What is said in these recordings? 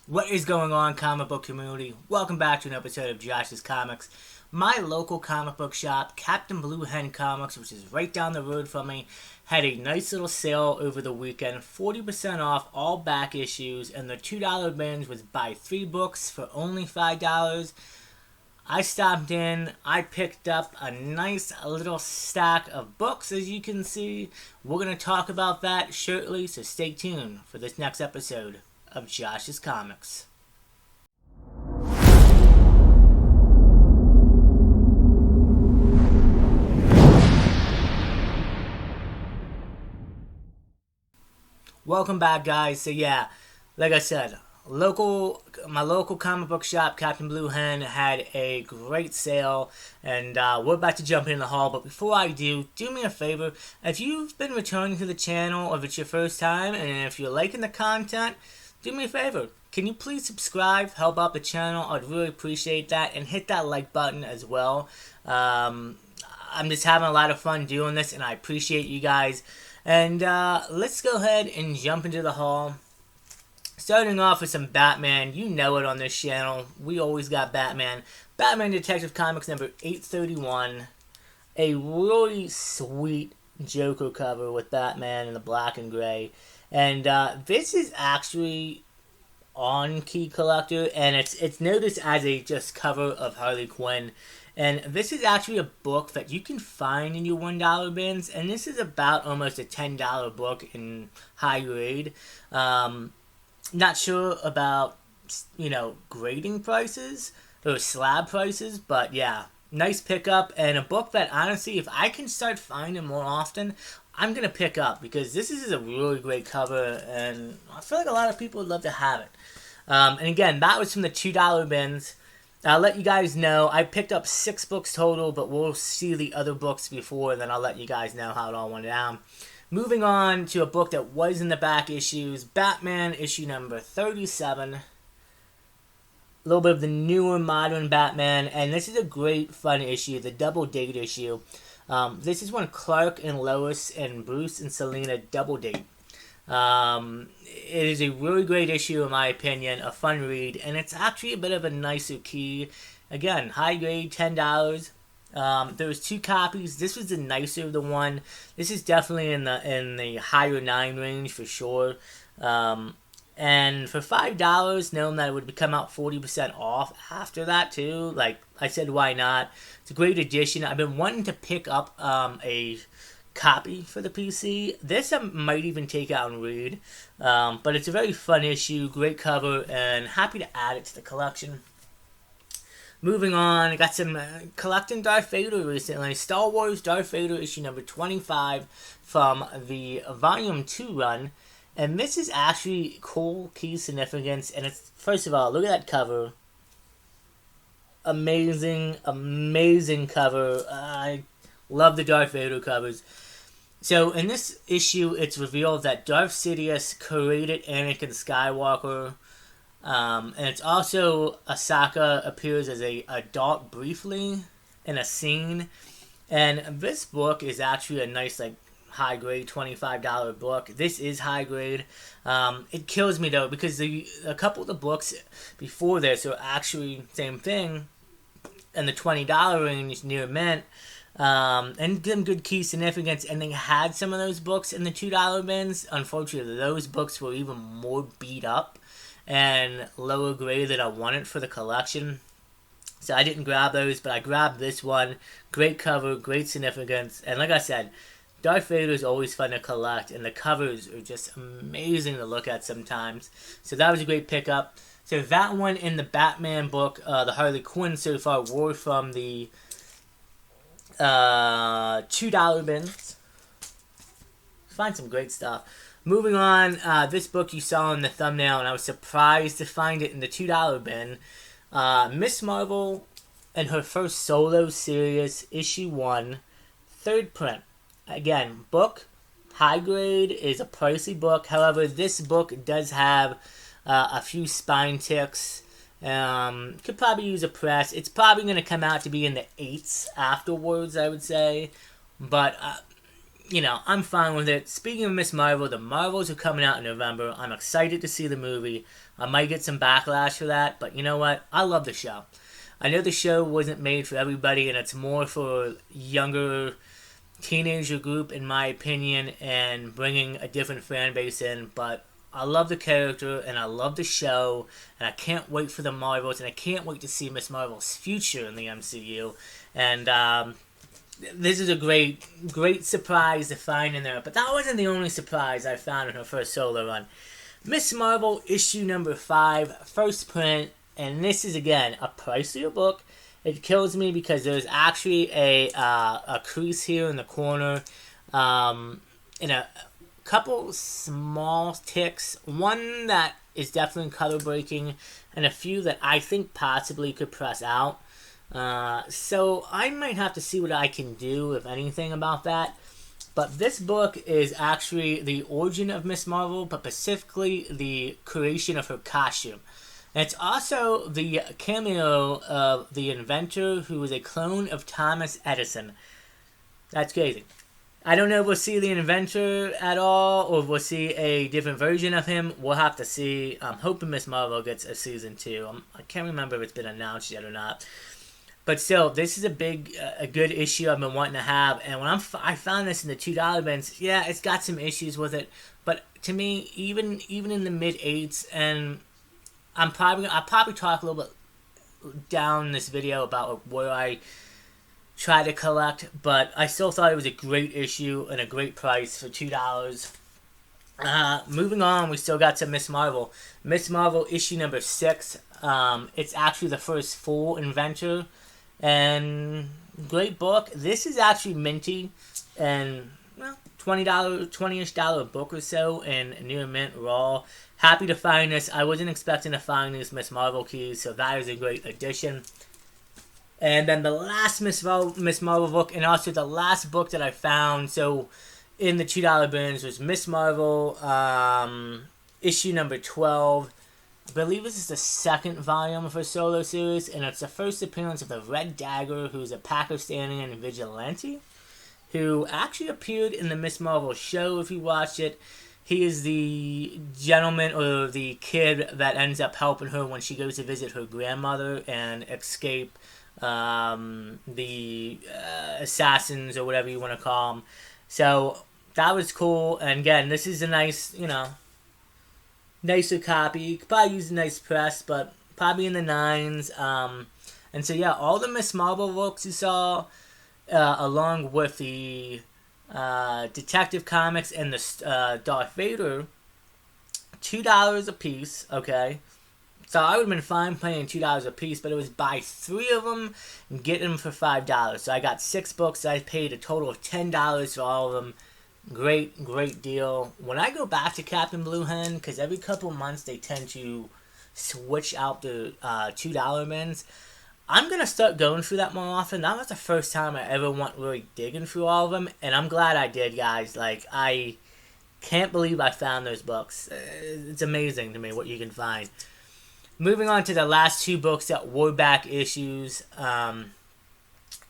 What is going on, comic book community? Welcome back to an episode of Josh's Comics. My local comic book shop, Captain Blue Hen Comics, which is right down the road from me, had a nice little sale over the weekend. 40% off all back issues, and the $2 binge was buy 3 books for only $5. I stopped in, I picked up a nice little stack of books, as you can see. We're going to talk about that shortly, so stay tuned for this next episode of Josh's Comics. Welcome back, guys. So yeah, like I said, my local comic book shop, Captain Blue Hen, had a great sale, and we're about to jump in the haul. But before I do me a favor. If you've been returning to the channel, or if it's your first time, and if you're liking the content, do me a favor. Can you please subscribe, help out the channel? I'd really appreciate that, and hit that like button as well. I'm just having a lot of fun doing this, and I appreciate you guys. And let's go ahead and jump into the haul. Starting off with some Batman. You know it on this channel. We always got Batman. Batman Detective Comics number 831. A really sweet Joker cover with Batman in the black and gray. And this is actually on Key Collector, and it's noticed as a just cover of Harley Quinn. And this is actually a book that you can find in your $1 bins, and this is about almost a $10 book in high grade. Not sure about, grading prices or slab prices, but yeah, nice pickup, and a book that honestly, if I can start finding more often, I'm going to pick up, because this is a really great cover, and I feel like a lot of people would love to have it. And again, that was from the $2 bins. I'll let you guys know, I picked up 6 books total, but we'll see the other books before, and then I'll let you guys know how it all went down. Moving on to a book that was in the back issues, Batman issue number 37. A little bit of the newer modern Batman, and this is a great fun issue, the double date issue. This is when Clark and Lois and Bruce and Selina double date. It is a really great issue in my opinion, a fun read, and it's actually a bit of a nicer key. Again, high grade, $10. There was 2 copies. This was the nicer of the one. This is definitely in the higher 9 range for sure. And for $5, knowing that it would come out 40% off after that too, like I said, why not? It's a great addition. I've been wanting to pick up a copy for the PC. This I might even take out and read. But it's a very fun issue, great cover, and happy to add it to the collection. Moving on, I got some collecting Darth Vader recently. Star Wars Darth Vader issue number 25 from the Volume 2 run. And this is actually cool key significance. And it's, first of all, look at that cover. Amazing, amazing cover. I love the Darth Vader covers. So in this issue, it's revealed that Darth Sidious created Anakin Skywalker. And it's also Ahsoka appears as a adult briefly in a scene. And this book is actually a nice, high grade $25 book. This is high grade. It kills me though, because a couple of the books before this are actually same thing in the $20 range near mint. And some good key significance, and they had some of those books in the $2 bins. Unfortunately, those books were even more beat up and lower grade than I wanted for the collection. So I didn't grab those, but I grabbed this one. Great cover, great significance, and like I said, Darth Vader is always fun to collect, and the covers are just amazing to look at sometimes. So that was a great pickup. So that one in the Batman book, the Harley Quinn so far, were from the $2 bins. Find some great stuff. Moving on, this book you saw in the thumbnail, and I was surprised to find it in the $2 bin. Miss Marvel and her first solo series, issue 1, 3rd print. Again, book, high grade, is a pricey book. However, this book does have a few spine ticks. Could probably use a press. It's probably going to come out to be in the 8s afterwards, I would say. But I'm fine with it. Speaking of Miss Marvel, the Marvels are coming out in November. I'm excited to see the movie. I might get some backlash for that, but you know what? I love the show. I know the show wasn't made for everybody, and it's more for younger teenager group, in my opinion, and bringing a different fan base in. But I love the character, and I love the show, and I can't wait for the Marvels, and I can't wait to see Miss Marvel's future in the MCU. And this is a great surprise to find in there. But that wasn't the only surprise I found in her first solo run. Miss Marvel issue number 5, first print, and this is again a pricier book. It kills me because there's actually a crease here in the corner, and a couple small ticks. One that is definitely color breaking, and a few that I think possibly could press out. So I might have to see what I can do, if anything, about that. But this book is actually the origin of Miss Marvel, but specifically the creation of her costume. And it's also the cameo of the inventor who was a clone of Thomas Edison. That's crazy. I don't know if we'll see the inventor at all, or if we'll see a different version of him. We'll have to see. I'm hoping Miss Marvel gets a season 2. I can't remember if it's been announced yet or not. But still, this is a good issue I've been wanting to have. And when I found this in the $2 bins, yeah, it's got some issues with it. But to me, even in the mid 8s, and I'll probably talk a little bit down this video about where I try to collect. But I still thought it was a great issue and a great price for $2. Moving on, we still got some Miss Marvel. Miss Marvel issue number 6. It's actually the first full inventor. And great book. This is actually minty, and well, $20-ish book or so, and near mint raw. Happy to find this. I wasn't expecting to find these Miss Marvel keys, so that is a great addition. And then the last Miss Marvel book, and also the last book that I found, so in the $2 bins, was Miss Marvel issue number 12. I believe this is the second volume of her solo series, and it's the first appearance of the Red Dagger, who's a Pakistani vigilante, who actually appeared in the Miss Marvel show, if you watched it. He is the gentleman, or the kid, that ends up helping her when she goes to visit her grandmother and escape the assassins, or whatever you want to call them. So, that was cool, and again, this is a nice, nicer copy. You could probably use a nice press, but probably in the 9s. And so yeah, all the Miss Marvel books you saw, along with the Detective Comics and the Darth Vader, $2 a piece. Okay, so I would have been fine paying $2 a piece, but it was buy 3 of them and get them for $5. So I got 6 books. I paid a total of $10 for all of them. Great deal. When I go back to Captain Blue Hen, because every couple months they tend to switch out the $2 bins, I'm going to start going through that more often. That was the first time I ever went really digging through all of them, and I'm glad I did, guys. Like, I can't believe I found those books. It's amazing to me what you can find. Moving on to the last 2 books that were back issues.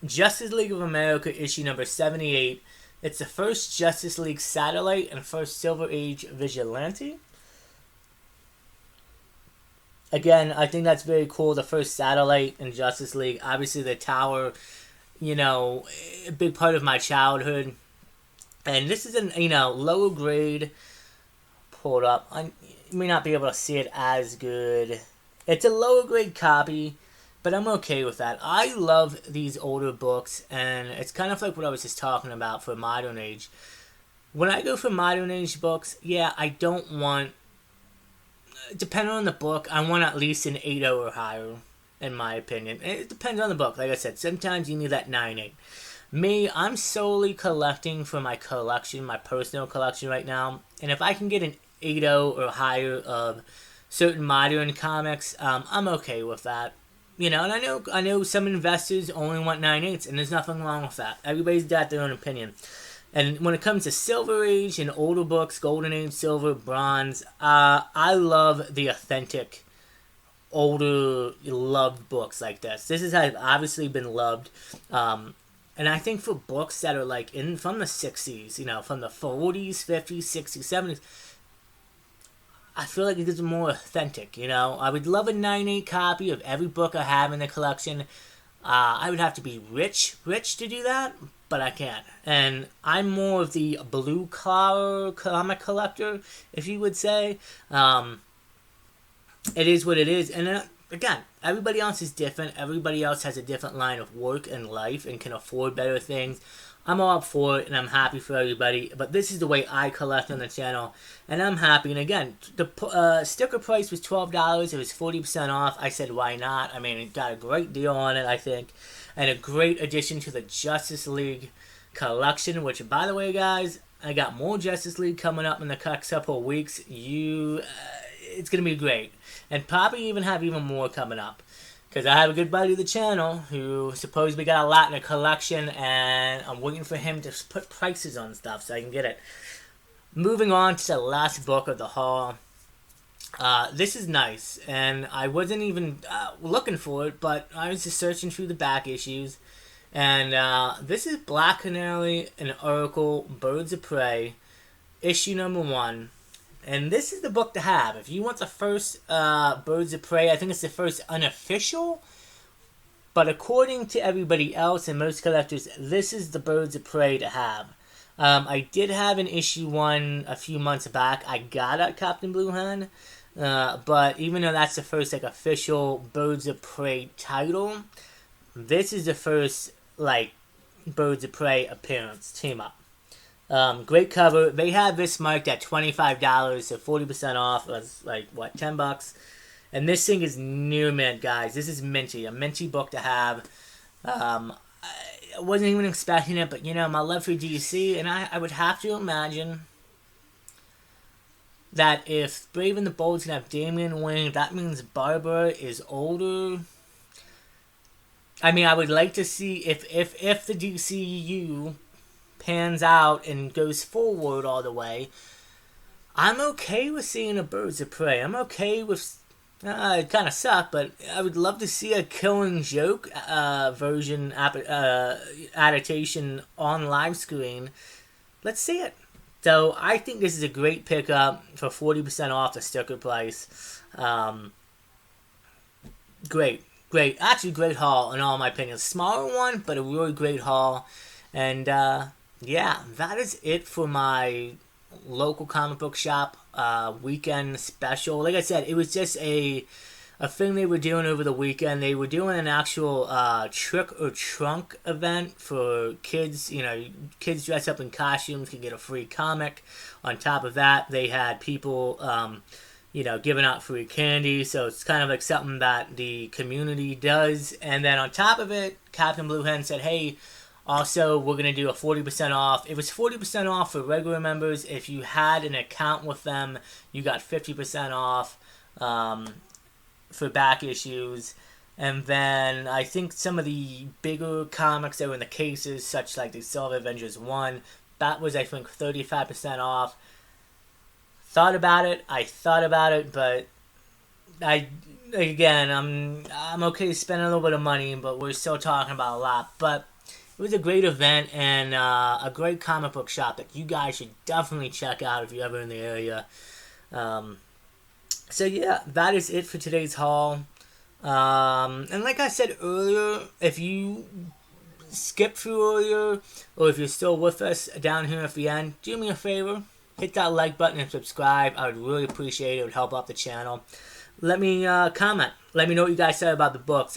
Justice League of America issue number 78. It's the first Justice League Satellite and first Silver Age Vigilante. Again, I think that's very cool. The first Satellite in Justice League. Obviously, the Tower, a big part of my childhood. And this is an, lower grade. Pull it up. You may not be able to see it as good. It's a lower grade copy, but I'm okay with that. I love these older books, and it's kind of like what I was just talking about for Modern Age. When I go for Modern Age books, yeah, I don't want... Depending on the book, I want at least an 8.0 or higher, in my opinion. It depends on the book. Like I said, sometimes you need that 9.8. Me, I'm solely collecting for my collection, my personal collection right now. And if I can get an 8.0 or higher of certain modern comics, I'm okay with that. And I know some investors only want 9.8s, and there's nothing wrong with that. Everybody's got their own opinion. And when it comes to Silver Age and older books, Golden Age, Silver, Bronze, I love the authentic, older, loved books like this. This has obviously been loved. And I think for books that are like in from the 60s, you know, from the 40s, 50s, 60s, 70s, I feel like it is more authentic, you know. I would love a 9.8 copy of every book I have in the collection. I would have to be rich to do that, but I can't. And I'm more of the blue collar comic collector, if you would say. It is what it is. And again, everybody else is different. Everybody else has a different line of work and life and can afford better things. I'm all up for it, and I'm happy for everybody. But this is the way I collect on the channel, and I'm happy. And again, the sticker price was $12. It was 40% off. I said, why not? I mean, it got a great deal on it, I think, and a great addition to the Justice League collection. Which, by the way, guys, I got more Justice League coming up in the next couple of weeks. It's gonna be great, and probably even have even more coming up. Because I have a good buddy of the channel who supposedly got a lot in a collection, and I'm waiting for him to put prices on stuff so I can get it. Moving on to the last book of the haul. This is nice, and I wasn't even looking for it, but I was just searching through the back issues. And this is Black Canary and Oracle, Birds of Prey, issue number 1. And this is the book to have. If you want the first Birds of Prey, I think it's the first unofficial. But according to everybody else and most collectors, this is the Birds of Prey to have. I did have an issue 1 a few months back. I got at Captain Blue Hen. But even though that's the first like official Birds of Prey title, this is the first like Birds of Prey appearance, team up. Great cover. They had this marked at $25, so 40% off. That's like, what, $10? And this thing is near mint, guys. This is minty. A minty book to have. I wasn't even expecting it, but, you know, my love for DC, and I would have to imagine that if Brave and the Bold's going to have Damian Wayne, that means Barbara is older. I mean, I would like to see if the DCU pans out and goes forward all the way. I'm okay with seeing a Birds of Prey. I'm okay with it kind of sucked, but I would love to see a Killing Joke version adaptation on live screen. Let's see it. So I think this is a great pickup for 40% off the sticker price. Great, actually great haul in all my opinions. Smaller one, but a really great haul. And yeah, that is it for my local comic book shop weekend special. Like I said, it was just a thing they were doing over the weekend. They were doing an actual trick or trunk event for kids. You know, kids dress up in costumes can get a free comic. On top of that, they had people you know, giving out free candy. So it's kind of like something that the community does. And then on top of it, Captain Blue Hen said, hey, also, we're going to do a 40% off. It was 40% off for regular members. If you had an account with them, you got 50% off for back issues. And then I think some of the bigger comics that were in the cases, such like the Silver Avengers 1, that was, I think, 35% off. I thought about it, but I'm okay spending a little bit of money, but we're still talking about a lot. But it was a great event and a great comic book shop that you guys should definitely check out if you're ever in the area. So yeah, that is it for today's haul. And like I said earlier, if you skipped through earlier, or if you're still with us down here at the end, do me a favor, hit that like button and subscribe. I would really appreciate it. It would help out the channel. Let me comment. Let me know what you guys said about the books.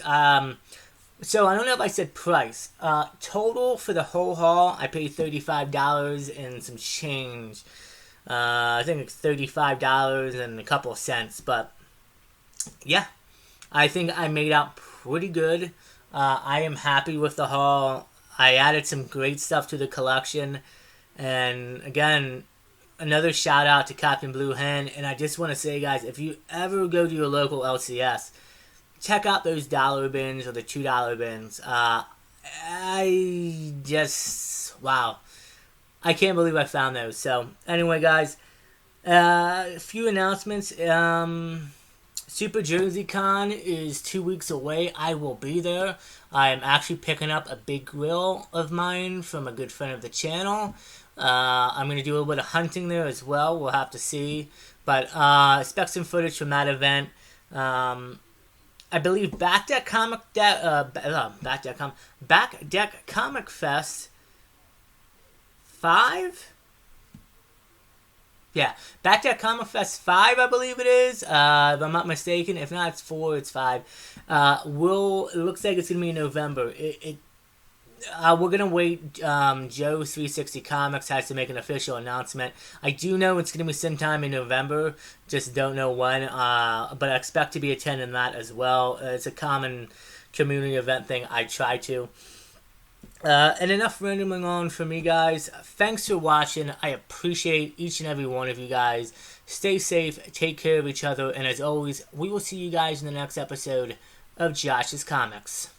So, I don't know if I said price. Total for the whole haul, I paid $35 and some change. I think it's $35 and a couple of cents. But, yeah. I think I made out pretty good. I am happy with the haul. I added some great stuff to the collection. And, again, another shout out to Captain Blue Hen. And I just want to say, guys, if you ever go to your local LCS, check out those dollar bins or the $2 bins. Wow. I can't believe I found those. So, anyway, guys, a few announcements. Super Jersey Con is 2 weeks away. I will be there. I'm actually picking up a big grill of mine from a good friend of the channel. I'm going to do a little bit of hunting there as well. We'll have to see. But expect some footage from that event. I believe Back Deck Comic Fest 5. Yeah, Back Deck Comic Fest 5, I believe it is. If I'm not mistaken. If not, it's 4. It's 5. It looks like it's gonna be in November. We're gonna wait. Joe 360 Comics has to make an official announcement. I do know it's gonna be sometime in November. Just don't know when. But I expect to be attending that as well. It's a common community event thing. I try to. And enough rambling on for me, guys. Thanks for watching. I appreciate each and every one of you guys. Stay safe, take care of each other, and as always, we will see you guys in the next episode of Josh's Comics.